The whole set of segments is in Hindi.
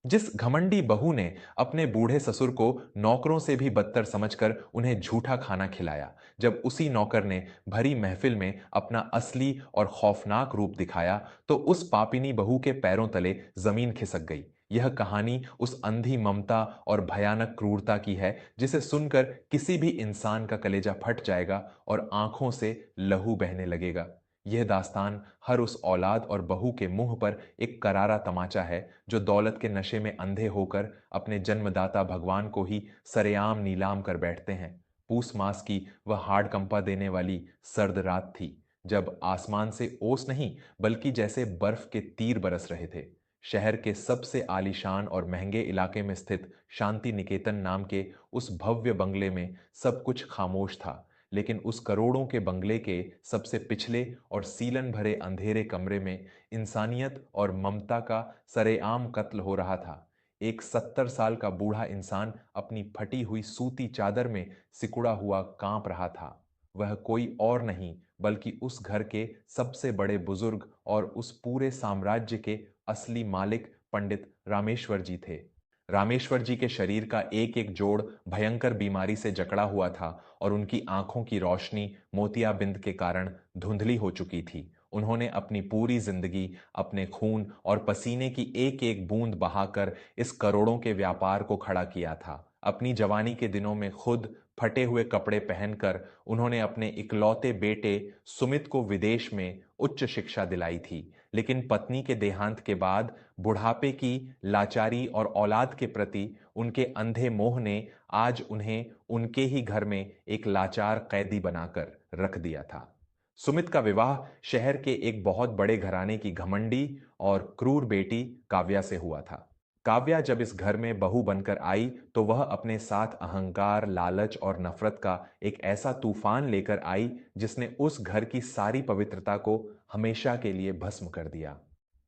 जिस घमंडी बहू ने अपने बूढ़े ससुर को नौकरों से भी बदतर समझकर उन्हें झूठा खाना खिलाया, जब उसी नौकर ने भरी महफिल में अपना असली और खौफनाक रूप दिखाया, तो उस पापिनी बहू के पैरों तले जमीन खिसक गई। यह कहानी उस अंधी ममता और भयानक क्रूरता की है जिसे सुनकर किसी भी इंसान का कलेजा फट जाएगा और आंखों से लहू बहने लगेगा। यह दास्तान हर उस औलाद और बहू के मुंह पर एक करारा तमाचा है जो दौलत के नशे में अंधे होकर अपने जन्मदाता भगवान को ही सरेआम नीलाम कर बैठते हैं। पूस मास की वह हाड़ कंपा देने वाली सर्द रात थी, जब आसमान से ओस नहीं बल्कि जैसे बर्फ के तीर बरस रहे थे। शहर के सबसे आलीशान और महंगे इलाके में स्थित शांति निकेतन नाम के उस भव्य बंगले में सब कुछ खामोश था, लेकिन उस करोड़ों के बंगले के सबसे पिछले और सीलन भरे अंधेरे कमरे में इंसानियत और ममता का सरेआम कत्ल हो रहा था। एक 70 साल का बूढ़ा इंसान अपनी फटी हुई सूती चादर में सिकुड़ा हुआ कांप रहा था। वह कोई और नहीं बल्कि उस घर के सबसे बड़े बुजुर्ग और उस पूरे साम्राज्य के असली मालिक पंडित रामेश्वर जी थे। रामेश्वर जी के शरीर का एक एक जोड़ भयंकर बीमारी से जकड़ा हुआ था और उनकी आंखों की रोशनी मोतियाबिंद के कारण धुंधली हो चुकी थी। उन्होंने अपनी पूरी जिंदगी अपने खून और पसीने की एक एक बूंद बहाकर इस करोड़ों के व्यापार को खड़ा किया था। अपनी जवानी के दिनों में खुद फटे हुए कपड़े पहनकर उन्होंने अपने इकलौते बेटे सुमित को विदेश में उच्च शिक्षा दिलाई थी, लेकिन पत्नी के देहांत के बाद बुढ़ापे की लाचारी और औलाद के प्रति उनके अंधे मोह ने आज उन्हें उनके ही घर में एक लाचार कैदी बनाकर रख दिया था। सुमित का विवाह शहर के एक बहुत बड़े घराने की घमंडी और क्रूर बेटी काव्या से हुआ था। काव्या जब इस घर में बहू बनकर आई तो वह अपने साथ अहंकार, लालच और नफरत का एक ऐसा तूफान लेकर आई जिसने उस घर की सारी पवित्रता को हमेशा के लिए भस्म कर दिया।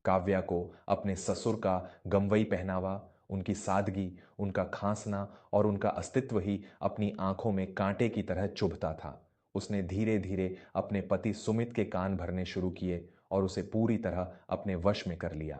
काव्या को अपने ससुर का गमवई पहनावा, उनकी सादगी, उनका खांसना और उनका अस्तित्व ही अपनी आंखों में कांटे की तरह चुभता था। उसने धीरे धीरे अपने पति सुमित के कान भरने शुरू किए और उसे पूरी तरह अपने वश में कर लिया।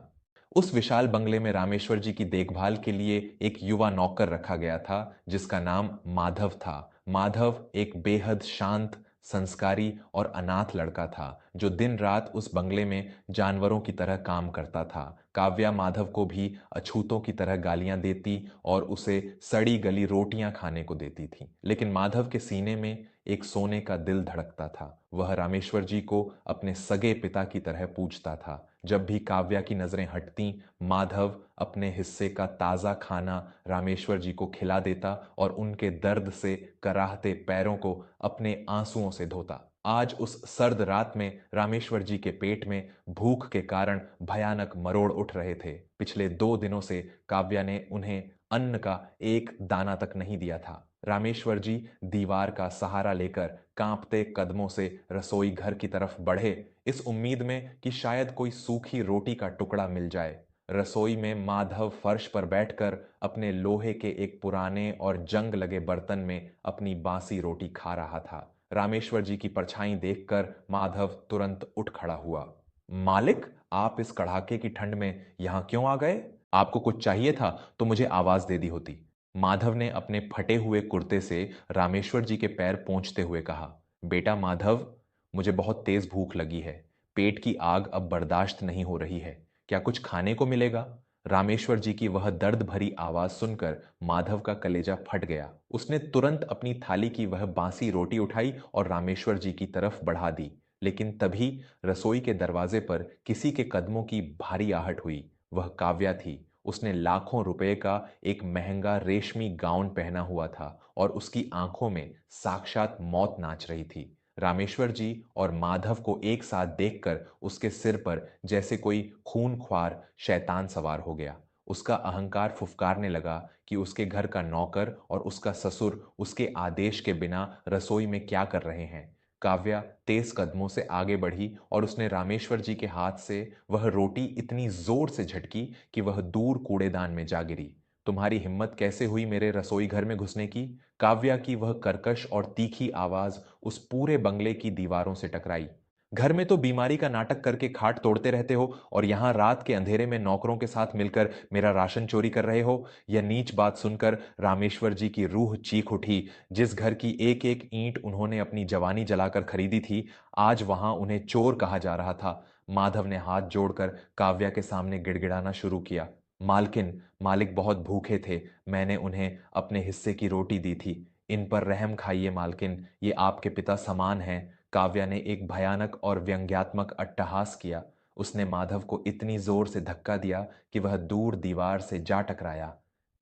उस विशाल बंगले में रामेश्वर जी की देखभाल के लिए एक युवा नौकर रखा गया था जिसका नाम माधव था। माधव एक बेहद शांत, संस्कारी और अनाथ लड़का था जो दिन रात उस बंगले में जानवरों की तरह काम करता था। काव्या माधव को भी अछूतों की तरह गालियां देती और उसे सड़ी गली रोटियां खाने को देती थी, लेकिन माधव के सीने में एक सोने का दिल धड़कता था। वह रामेश्वर जी को अपने सगे पिता की तरह पूजता था। जब भी काव्या की नजरें हटती, माधव अपने हिस्से का ताजा खाना रामेश्वर जी को खिला देता और उनके दर्द से कराहते पैरों को अपने आंसुओं से धोता। आज उस सर्द रात में रामेश्वर जी के पेट में भूख के कारण भयानक मरोड़ उठ रहे थे। पिछले 2 दिनों से काव्या ने उन्हें अन्न का एक दाना तक नहीं दिया था। रामेश्वर जी दीवार का सहारा लेकर कांपते कदमों से रसोई घर की तरफ बढ़े, इस उम्मीद में कि शायद कोई सूखी रोटी का टुकड़ा मिल जाए। रसोई में माधव फर्श पर बैठकर अपने लोहे के एक पुराने और जंग लगे बर्तन में अपनी बासी रोटी खा रहा था। रामेश्वर जी की परछाई देखकर माधव तुरंत उठ खड़ा हुआ। मालिक, आप इस कड़ाके की ठंड में यहां क्यों आ गए? आपको कुछ चाहिए था तो मुझे आवाज दे दी होती। माधव ने अपने फटे हुए कुर्ते से रामेश्वर जी के पैर पोंछते हुए कहा। बेटा माधव, मुझे बहुत तेज भूख लगी है। पेट की आग अब बर्दाश्त नहीं हो रही है। क्या कुछ खाने को मिलेगा? रामेश्वर जी की वह दर्द भरी आवाज सुनकर माधव का कलेजा फट गया। उसने तुरंत अपनी थाली की वह बासी रोटी उठाई और रामेश्वर जी की तरफ बढ़ा दी, लेकिन तभी रसोई के दरवाजे पर किसी के कदमों की भारी आहट हुई। वह काव्या थी। उसने लाखों रुपए का एक महंगा रेशमी गाउन पहना हुआ था और उसकी आंखों में साक्षात मौत नाच रही थी। रामेश्वर जी और माधव को एक साथ देखकर उसके सिर पर जैसे कोई खूनख्वार शैतान सवार हो गया। उसका अहंकार फुफकारने लगा कि उसके घर का नौकर और उसका ससुर उसके आदेश के बिना रसोई में क्या कर रहे हैं। काव्या तेज कदमों से आगे बढ़ी और उसने रामेश्वर जी के हाथ से वह रोटी इतनी जोर से झटकी कि वह दूर कूड़ेदान में जा गिरी। तुम्हारी हिम्मत कैसे हुई मेरे रसोई घर में घुसने की? काव्या की वह कर्कश और तीखी आवाज उस पूरे बंगले की दीवारों से टकराई। घर में तो बीमारी का नाटक करके खाट तोड़ते रहते हो और यहां रात के अंधेरे में नौकरों के साथ मिलकर मेरा राशन चोरी कर रहे हो। यह नीच बात सुनकर रामेश्वर जी की रूह चीख उठी। जिस घर की एक एक ईंट उन्होंने अपनी जवानी जलाकर खरीदी थी, आज वहां उन्हें चोर कहा जा रहा था। माधव ने हाथ जोड़कर काव्या के सामने गिड़गिड़ाना शुरू किया। मालकिन, मालिक बहुत भूखे थे, मैंने उन्हें अपने हिस्से की रोटी दी थी। इन पर रहम खाइए मालकिन, ये आपके पिता समान हैं। काव्या ने एक भयानक और व्यंग्यात्मक अट्टहास किया। उसने माधव को इतनी जोर से धक्का दिया कि वह दूर दीवार से जा टकराया।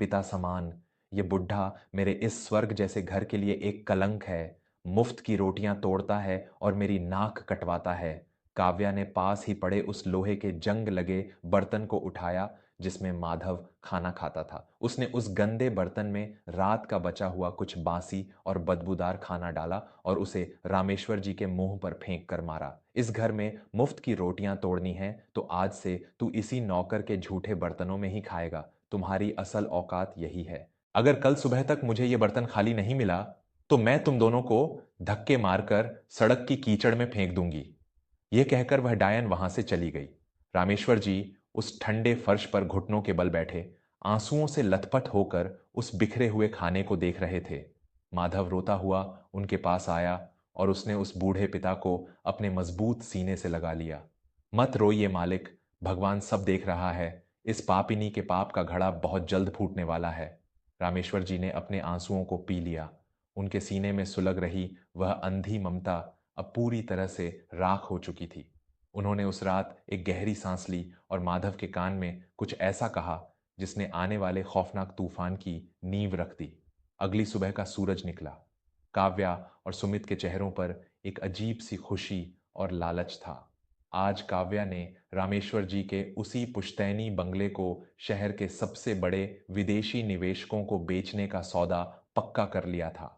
पिता समान, ये बुढ़ा मेरे इस स्वर्ग जैसे घर के लिए एक कलंक है। मुफ्त की रोटियां तोड़ता है और मेरी नाक कटवाता है। काव्या ने पास ही पड़े उस लोहे के जंग लगे बर्तन को उठाया जिसमें माधव खाना खाता था। उसने उस गंदे बर्तन में रात का बचा हुआ कुछ बासी और बदबूदार खाना डाला और उसे रामेश्वर जी के मुंह पर फेंक कर मारा। इस घर में मुफ्त की रोटियां तोड़नी है तो आज से तू इसी नौकर के झूठे बर्तनों में ही खाएगा। तुम्हारी असल औकात यही है। अगर कल सुबह तक मुझे ये बर्तन खाली नहीं मिला तो मैं तुम दोनों को धक्के मारकर सड़क की कीचड़ में फेंक दूंगी। यह कहकर वह डायन वहां से चली गई। रामेश्वर जी उस ठंडे फर्श पर घुटनों के बल बैठे आंसुओं से लथपथ होकर उस बिखरे हुए खाने को देख रहे थे। माधव रोता हुआ उनके पास आया और उसने उस बूढ़े पिता को अपने मजबूत सीने से लगा लिया। मत रोइए मालिक, भगवान सब देख रहा है। इस पापिनी के पाप का घड़ा बहुत जल्द फूटने वाला है। रामेश्वर जी ने अपने आंसुओं को पी लिया। उनके सीने में सुलग रही वह अंधी ममता अब पूरी तरह से राख हो चुकी थी। उन्होंने उस रात एक गहरी सांस ली और माधव के कान में कुछ ऐसा कहा जिसने आने वाले खौफनाक तूफान की नींव रख दी। अगली सुबह का सूरज निकला। काव्या और सुमित के चेहरों पर एक अजीब सी खुशी और लालच था। आज काव्या ने रामेश्वर जी के उसी पुश्तैनी बंगले को शहर के सबसे बड़े विदेशी निवेशकों को बेचने का सौदा पक्का कर लिया था।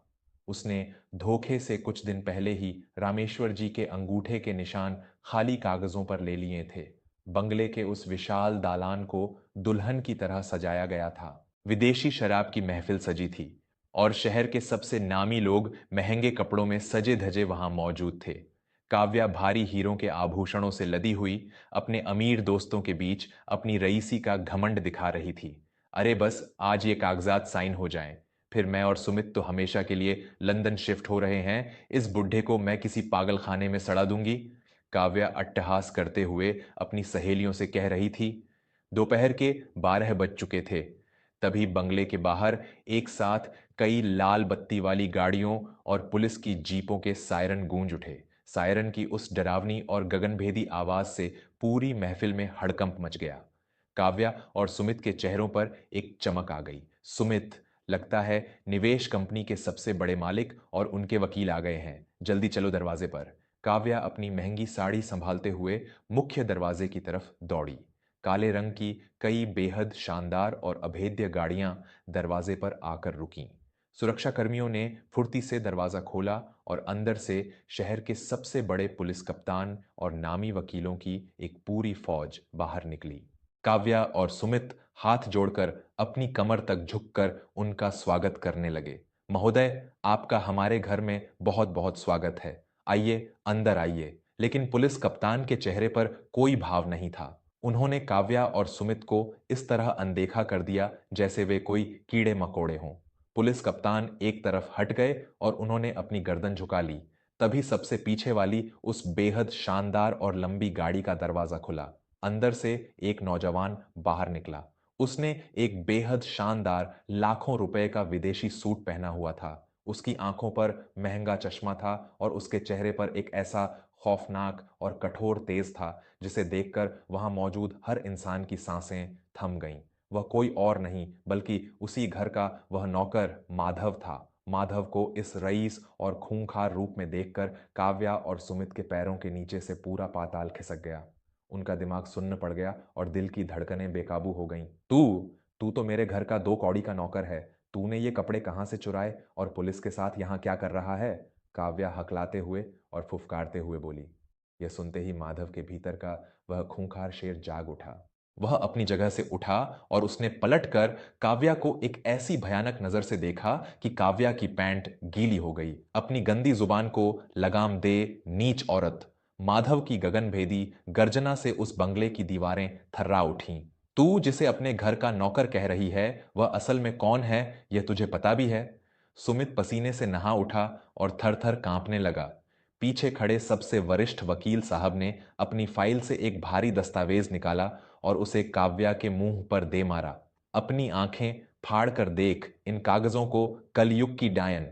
उसने धोखे से कुछ दिन पहले ही रामेश्वर जी के अंगूठे के निशान खाली कागजों पर ले लिए थे। बंगले के उस विशाल दालान को दुल्हन की तरह सजाया गया था। विदेशी शराब की महफिल सजी थी और शहर के सबसे नामी लोग महंगे कपड़ों में सजे धजे वहां मौजूद थे। काव्या भारी हीरों के आभूषणों से लदी हुई अपने अमीर दोस्तों के बीच अपनी रईसी का घमंड दिखा रही थी। अरे बस आज ये कागजात साइन हो जाएं, फिर मैं और सुमित तो हमेशा के लिए लंदन शिफ्ट हो रहे हैं। इस बुढ़े को मैं किसी पागल खाने में सड़ा दूंगी। काव्या अट्टहास करते हुए अपनी सहेलियों से कह रही थी। दोपहर के 12 बज चुके थे। तभी बंगले के बाहर एक साथ कई लाल बत्ती वाली गाड़ियों और पुलिस की जीपों के सायरन गूंज उठे। सायरन की उस डरावनी और गगनभेदी आवाज से पूरी महफिल में हड़कंप मच गया। काव्या और सुमित के चेहरों पर एक चमक आ गई। सुमित, लगता है निवेश कंपनी के सबसे बड़े मालिक और उनके वकील आ गए हैं। जल्दी चलो दरवाजे पर। काव्या अपनी महंगी साड़ी संभालते हुए मुख्य दरवाजे की तरफ दौड़ी। काले रंग की कई बेहद शानदार और अभेद्य गाड़ियां दरवाजे पर आकर रुकीं। सुरक्षा कर्मियों ने फुर्ती से दरवाजा खोला और अंदर से शहर के सबसे बड़े पुलिस कप्तान और नामी वकीलों की एक पूरी फौज बाहर निकली। काव्या और सुमित हाथ जोड़कर अपनी कमर तक झुककर उनका स्वागत करने लगे। महोदय, आपका हमारे घर में बहुत बहुत स्वागत है। आइए, अंदर आइए। लेकिन पुलिस कप्तान के चेहरे पर कोई भाव नहीं था। उन्होंने काव्या और सुमित को इस तरह अनदेखा कर दिया जैसे वे कोई कीड़े मकोड़े हों। पुलिस कप्तान एक तरफ हट गए और उन्होंने अपनी गर्दन झुका ली। तभी सबसे पीछे वाली उस बेहद शानदार और लंबी गाड़ी का दरवाजा खुला। अंदर से एक नौजवान बाहर निकला। उसने एक बेहद शानदार लाखों रुपए का विदेशी सूट पहना हुआ था। उसकी आंखों पर महंगा चश्मा था और उसके चेहरे पर एक ऐसा खौफनाक और कठोर तेज था जिसे देखकर वहां मौजूद हर इंसान की सांसें थम गईं। वह कोई और नहीं बल्कि उसी घर का वह नौकर माधव था। माधव को इस रईस और खूंखार रूप में देखकर काव्या और सुमित के पैरों के नीचे से पूरा पाताल खिसक गया। उनका दिमाग सुन्न पड़ गया और दिल की धड़कनें बेकाबू हो गईं। तू तू तो मेरे घर का 2 कौड़ी का नौकर है। तूने ये कपड़े कहाँ से चुराए और पुलिस के साथ यहाँ क्या कर रहा है? काव्या हकलाते हुए और फुफकारते हुए बोली। यह सुनते ही माधव के भीतर का वह खूंखार शेर जाग उठा। वह अपनी जगह से उठा और उसने पलटकर काव्या को एक ऐसी भयानक नजर से देखा कि काव्या की पैंट गीली हो गई। अपनी गंदी जुबान को लगाम दे, नीच औरत! माधव की गगनभेदी गर्जना से उस बंगले की दीवारें थर्रा उठीं। तू जिसे अपने घर का नौकर कह रही है, वह असल में कौन है, यह तुझे पता भी है? सुमित पसीने से नहा उठा और थर थर कांपने लगा। पीछे खड़े सबसे वरिष्ठ वकील साहब ने अपनी फाइल से एक भारी दस्तावेज निकाला और उसे काव्या के मुंह पर दे मारा। अपनी आंखें फाड़ कर देख इन कागजों को, कलयुग की डायन।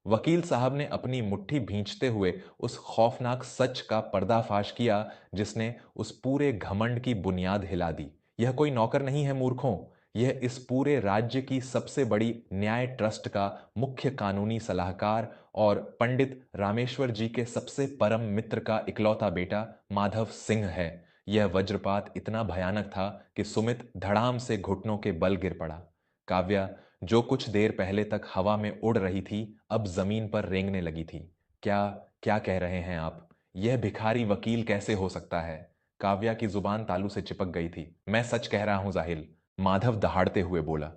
वकील साहब ने अपनी मुट्ठी भींचते हुए उस खौफनाक सच का पर्दाफाश किया जिसने उस पूरे घमंड की बुनियाद हिला दी। यह कोई नौकर नहीं है मूर्खों, यह इस पूरे राज्य की सबसे बड़ी न्याय ट्रस्ट का मुख्य कानूनी सलाहकार और पंडित रामेश्वर जी के सबसे परम मित्र का इकलौता बेटा माधव सिंह है। यह वज्रपात इतना भयानक था कि सुमित धड़ाम से घुटनों के बल गिर पड़ा। काव्या, जो कुछ देर पहले तक हवा में उड़ रही थी, अब जमीन पर रेंगने लगी थी। क्या क्या कह रहे हैं आप? यह भिखारी वकील कैसे हो सकता है? काव्या की जुबान तालू से चिपक गई थी। मैं सच कह रहा हूं जाहिल, माधव दहाड़ते हुए बोला।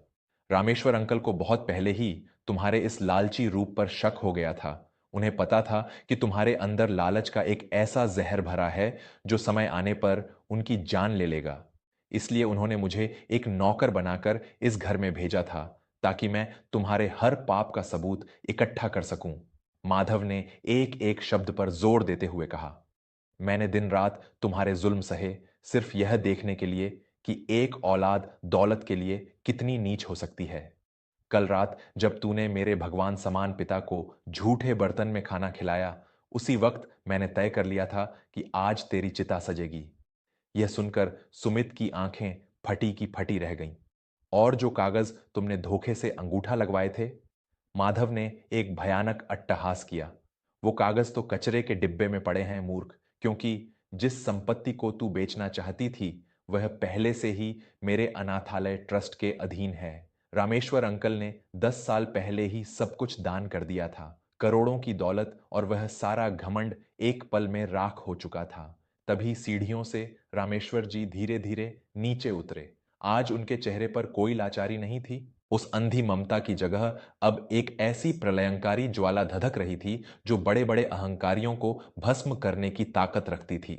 रामेश्वर अंकल को बहुत पहले ही तुम्हारे इस लालची रूप पर शक हो गया था। उन्हें पता था कि तुम्हारे अंदर लालच का एक ऐसा जहर भरा है जो समय आने पर उनकी जान ले लेगा। इसलिए उन्होंने मुझे एक नौकर बनाकर इस घर में भेजा था ताकि मैं तुम्हारे हर पाप का सबूत इकट्ठा कर सकूं। माधव ने एक एक शब्द पर जोर देते हुए कहा। मैंने दिन रात तुम्हारे जुल्म सहे, सिर्फ यह देखने के लिए कि एक औलाद दौलत के लिए कितनी नीच हो सकती है। कल रात जब तूने मेरे भगवान समान पिता को झूठे बर्तन में खाना खिलाया, उसी वक्त मैंने तय कर लिया था कि आज तेरी चिता सजेगी। यह सुनकर सुमित की आंखें फटी की फटी रह गईं। और जो कागज तुमने धोखे से अंगूठा लगवाए थे? माधव ने एक भयानक अट्टहास किया। वो कागज तो कचरे के डिब्बे में पड़े हैं मूर्ख, क्योंकि जिस संपत्ति को तू बेचना चाहती थी वह पहले से ही मेरे अनाथालय ट्रस्ट के अधीन है। रामेश्वर अंकल ने 10 साल पहले ही सब कुछ दान कर दिया था। करोड़ों की दौलत और वह सारा घमंड एक पल में राख हो चुका था। तभी सीढ़ियों से रामेश्वर जी धीरे धीरे नीचे उतरे। आज उनके चेहरे पर कोई लाचारी नहीं थी। उस अंधी ममता की जगह अब एक ऐसी प्रलयंकारी ज्वाला धधक रही थी जो बड़े बड़े अहंकारियों को भस्म करने की ताकत रखती थी।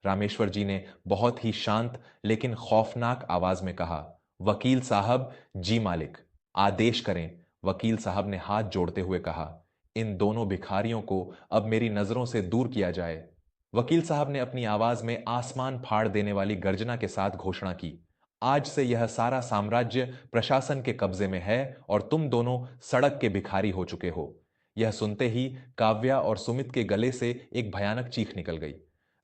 रामेश्वर जी ने बहुत ही शांत लेकिन खौफनाक आवाज में कहा, वकील साहब। जी मालिक, आदेश करें। वकील साहब ने हाथ जोड़ते हुए कहा, इन दोनों भिखारियों को अब मेरी नजरों से दूर किया जाए। वकील साहब ने अपनी आवाज में आसमान फाड़ देने वाली गर्जना के साथ घोषणा की, आज से यह सारा साम्राज्य प्रशासन के कब्जे में है और तुम दोनों सड़क के भिखारी हो चुके हो। यह सुनते ही काव्या और सुमित के गले से एक भयानक चीख निकल गई।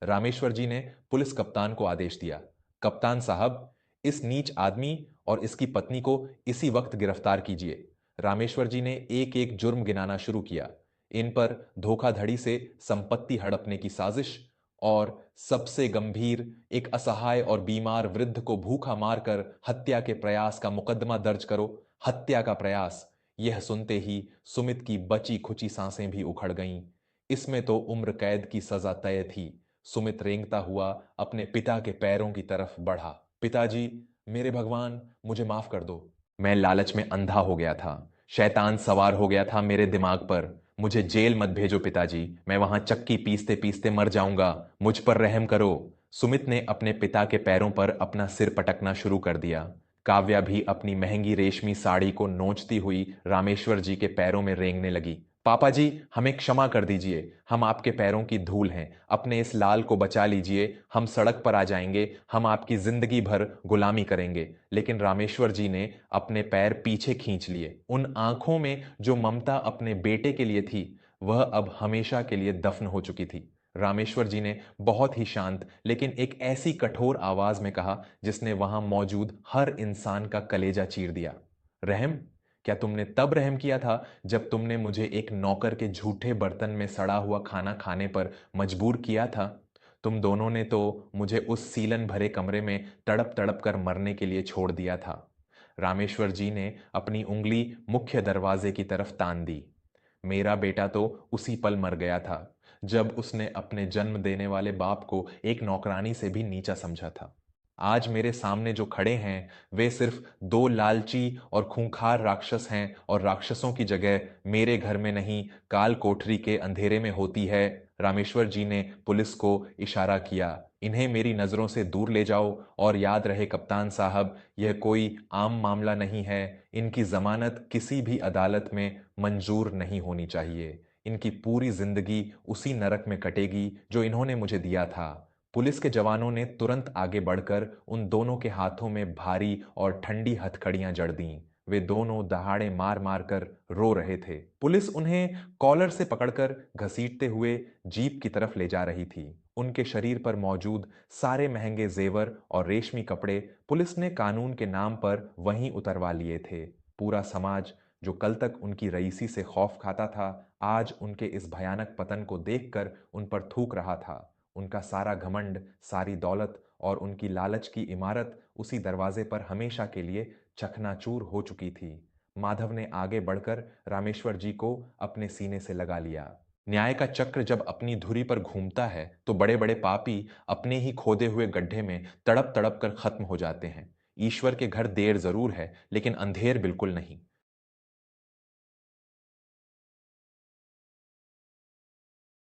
रामेश्वर जी ने पुलिस कप्तान को आदेश दिया, कप्तान साहब, इस नीच आदमी और इसकी पत्नी को इसी वक्त गिरफ्तार कीजिए। रामेश्वर जी ने एक एक जुर्म गिनाना शुरू किया। इन पर धोखाधड़ी से संपत्ति हड़पने की साजिश और सबसे गंभीर, एक असहाय और बीमार वृद्ध को भूखा मारकर हत्या के प्रयास का मुकदमा दर्ज करो। हत्या का प्रयास। यह सुनते ही सुमित की बची खुची सांसें भी उखड़ गईं। इसमें तो उम्र कैद की सजा तय थी। सुमित रेंगता हुआ अपने पिता के पैरों की तरफ बढ़ा। पिताजी, मेरे भगवान, मुझे माफ कर दो। मैं लालच में अंधा हो गया था। शैतान सवार हो गया था मेरे दिमाग पर। मुझे जेल मत भेजो पिताजी, मैं वहां चक्की पीसते पीसते मर जाऊंगा। मुझ पर रहम करो। सुमित ने अपने पिता के पैरों पर अपना सिर पटकना शुरू कर दिया। काव्या भी अपनी महंगी रेशमी साड़ी को नोचती हुई रामेश्वर जी के पैरों में रेंगने लगी। पापा जी, हमें क्षमा कर दीजिए, हम आपके पैरों की धूल हैं। अपने इस लाल को बचा लीजिए, हम सड़क पर आ जाएंगे, हम आपकी जिंदगी भर गुलामी करेंगे। लेकिन रामेश्वर जी ने अपने पैर पीछे खींच लिए। उन आंखों में जो ममता अपने बेटे के लिए थी, वह अब हमेशा के लिए दफन हो चुकी थी। रामेश्वर जी ने बहुत ही शांत लेकिन एक ऐसी कठोर आवाज में कहा जिसने वहां मौजूद हर इंसान का कलेजा चीर दिया, रहम? क्या तुमने तब रहम किया था जब तुमने मुझे एक नौकर के झूठे बर्तन में सड़ा हुआ खाना खाने पर मजबूर किया था? तुम दोनों ने तो मुझे उस सीलन भरे कमरे में तड़प तड़प कर मरने के लिए छोड़ दिया था। रामेश्वर जी ने अपनी उंगली मुख्य दरवाजे की तरफ तान दी। मेरा बेटा तो उसी पल मर गया था जब उसने अपने जन्म देने वाले बाप को एक नौकरानी से भी नीचा समझा था। आज मेरे सामने जो खड़े हैं वे सिर्फ दो लालची और खूंखार राक्षस हैं और राक्षसों की जगह मेरे घर में नहीं, काल कोठरी के अंधेरे में होती है रामेश्वर जी ने पुलिस को इशारा किया, इन्हें मेरी नजरों से दूर ले जाओ और याद रहे कप्तान साहब, यह कोई आम मामला नहीं है। इनकी जमानत किसी भी अदालत में मंजूर नहीं होनी चाहिए। इनकी पूरी जिंदगी उसी नरक में कटेगी जो इन्होंने मुझे दिया था। पुलिस के जवानों ने तुरंत आगे बढ़कर उन दोनों के हाथों में भारी और ठंडी हथकड़ियां जड़ दीं। वे दोनों दहाड़े मार मार कर रो रहे थे। पुलिस उन्हें कॉलर से पकड़कर घसीटते हुए जीप की तरफ ले जा रही थी। उनके शरीर पर मौजूद सारे महंगे जेवर और रेशमी कपड़े पुलिस ने कानून के नाम पर वहीं उतरवा लिए थे। पूरा समाज जो कल तक उनकी रईसी से खौफ खाता था, आज उनके इस भयानक पतन को देखकर उन पर थूक रहा था। उनका सारा घमंड, सारी दौलत और उनकी लालच की इमारत उसी दरवाजे पर हमेशा के लिए चकनाचूर हो चुकी थी। माधव ने आगे बढ़कर रामेश्वर जी को अपने सीने से लगा लिया। न्याय का चक्र जब अपनी धुरी पर घूमता है तो बड़े बड़े पापी अपने ही खोदे हुए गड्ढे में तड़प तड़प कर खत्म हो जाते हैं। ईश्वर के घर देर जरूर है, लेकिन अंधेर बिल्कुल नहीं।